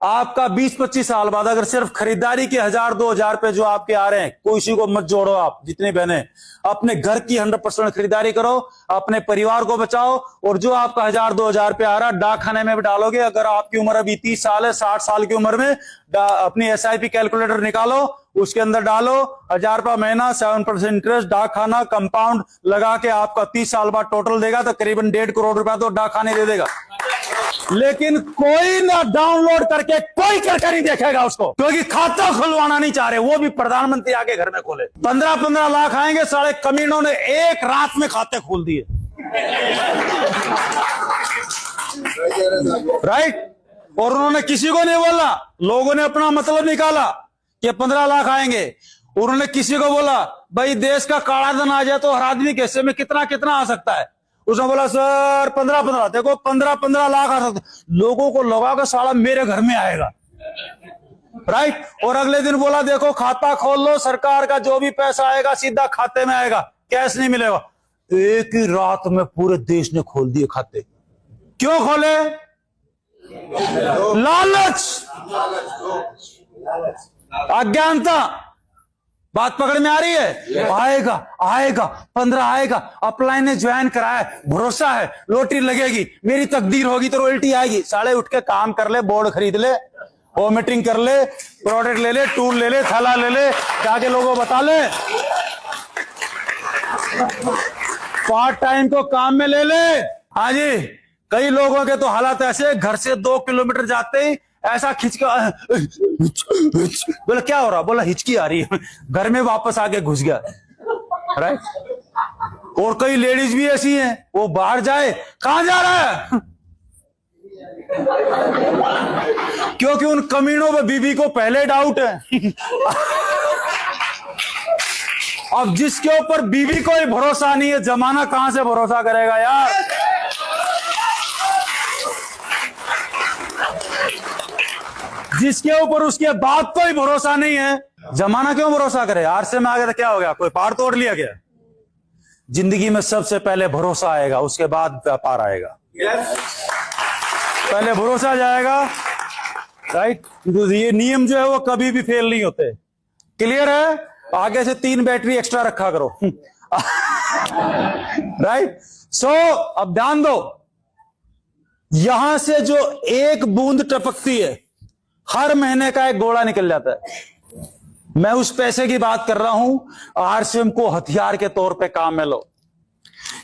आपका 20-25 साल बाद अगर सिर्फ खरीदारी के 1000-2000 रुपए जो आपके आ रहे हैं, किसी को मत जोड़ो। आप जितनी बहने अपने घर की 100% खरीदारी करो, अपने परिवार को बचाओ, और जो आपका 1000-2000 रुपए आ रहा है डाक खाने में भी डालोगे। अगर आपकी उम्र अभी 30 साल है, 60 साल की उम्र में अपनी SIP कैलकुलेटर निकालो, उसके अंदर डालो 1000 रुपया महीना, 7% इंटरेस्ट, डाक खाना कंपाउंड लगा के आपका 30 साल बाद टोटल देगा तो करीबन 1.5 करोड़ रुपया तो डाक खाने दे देगा। लेकिन कोई ना डाउनलोड करके कोई करके नहीं देखेगा उसको, क्योंकि खाता खुलवाना नहीं चाह रहे, वो भी प्रधानमंत्री आके घर में खोले। 15-15 लाख आएंगे, साले कमीनों ने एक रात में खाते खोल दिए। राइट। और उन्होंने किसी को नहीं बोला, लोगों ने अपना मतलब निकाला कि 15 लाख आएंगे। उन्होंने किसी को बोला भाई देश का काला धन आ जाए तो हर आदमी के हिस्से में कितना कितना आ सकता है। उसने बोला सर 15-15, देखो 15-15 लाख आ सकता। लोगों को लगा कि साला मेरे घर में आएगा। राइट। और अगले दिन बोला देखो खाता खोल लो, सरकार का जो भी पैसा आएगा सीधा खाते में आएगा, कैश नहीं मिलेगा। एक ही रात में पूरे देश ने खोल दिए खाते। क्यों खोले? लालच, अज्ञानता। बात पकड़ में आ रही है? आएगा आएगा 15 आएगा, अपलाइन ने ज्वाइन कराया, भरोसा है लॉटरी लगेगी, मेरी तकदीर होगी तो रॉयल्टी आएगी। साले उठ के काम कर ले, बोर्ड खरीद ले, मीटिंग कर ले, प्रोडक्ट ले ले, टूल ले ले, थैला ले ले, जाके लोगों को बता ले, पार्ट टाइम को काम में ले ले। हाँ जी, कई लोगों के तो हालात ऐसे, घर से 2 किलोमीटर जाते ही ऐसा खिंच के बोला क्या हो रहा, बोला हिचकी आ रही है, घर में वापस आके घुस गया। राइट। और कई लेडीज भी ऐसी हैं, वो बाहर जाए कहां जा रहा है क्योंकि उन कमीनों में बीबी को पहले डाउट है। अब जिसके ऊपर बीबी को ही भरोसा नहीं है, जमाना कहां से भरोसा करेगा यार। जिसके ऊपर उसके बाप को ही भरोसा नहीं है, जमाना क्यों भरोसा करे। आरसे में आ गया तो क्या हो गया, कोई पार तोड़ लिया क्या। जिंदगी में सबसे पहले भरोसा आएगा, उसके बाद व्यापार आएगा। पहले भरोसा जाएगा। राइट। ये नियम जो है वो कभी भी फेल नहीं होते। क्लियर है? आगे से 3 बैटरी एक्स्ट्रा रखा करो। राइट। सो अब ध्यान दो, यहां से जो एक बूंद टपकती है, हर महीने का एक घोड़ा निकल जाता है। मैं उस पैसे की बात कर रहा हूं, RCM को हथियार के तौर पे काम में लो,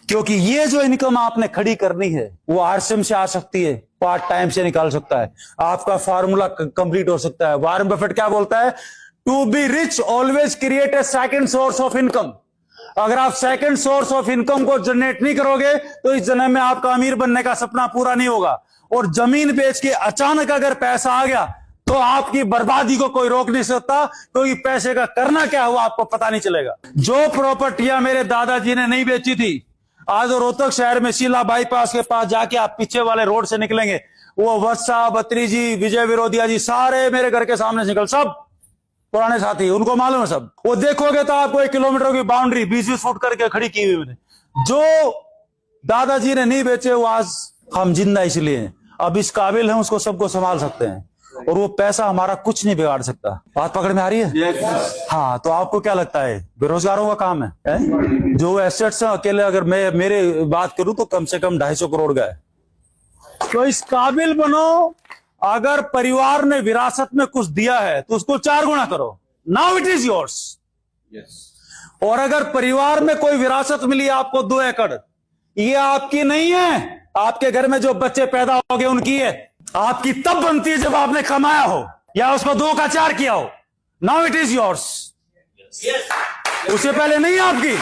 क्योंकि ये जो इनकम आपने खड़ी करनी है वो RCM से आ सकती है, पार्ट टाइम से निकाल सकता है, आपका फार्मूला कंप्लीट हो सकता है। वॉरेन बफेट क्या बोलता है, to be rich always create a second source of income. अगर आप सेकंड सोर्स ऑफ इनकम को जनरेट नहीं करोगे तो इस जन्म में आपका अमीर बनने का सपना पूरा नहीं होगा। और जमीन बेच के अचानक अगर पैसा आ गया तो आपकी बर्बादी को कोई रोक नहीं सकता, क्योंकि पैसे का करना क्या हुआ आपको पता नहीं चलेगा। जो प्रॉपर्टियां मेरे दादाजी ने नहीं बेची थी, आज रोहतक शहर में शीला बाईपास के पास जाके आप पीछे वाले रोड से निकलेंगे, वो वत्सा, बत्री जी, विजय विरोधिया जी, सारे मेरे घर के सामने से निकल, सब पुराने साथी, उनको मालूम है सब। वो देखोगे तो आपको 1 किलोमीटर की बाउंड्री 20-20 फुट करके खड़ी की हुई मैंने। जो दादाजी ने नहीं बेचे वो आज हम जिंदा इसलिए हैं, अब इस काबिल हैं, उसको सबको संभाल सकते हैं, और वो पैसा हमारा कुछ नहीं बिगाड़ सकता। बात पकड़ में आ रही है? हाँ। तो आपको क्या लगता है बेरोजगारों का काम है? जो एसेट्स हैं अकेले अगर मैं मेरे बात करूं तो कम से कम 250 करोड़ का है। तो इस काबिल बनो, अगर परिवार ने विरासत में कुछ दिया है तो उसको 4 गुना करो। Now it is yours. और अगर परिवार में कोई विरासत मिली आपको 2 एकड़, ये आपकी नहीं है, आपके घर में जो बच्चे पैदा हो गए उनकी है। आपकी तब बनती है जब आपने कमाया हो या उसको 2 का 4 किया हो। Now it is yours. उससे पहले नहीं आपकी।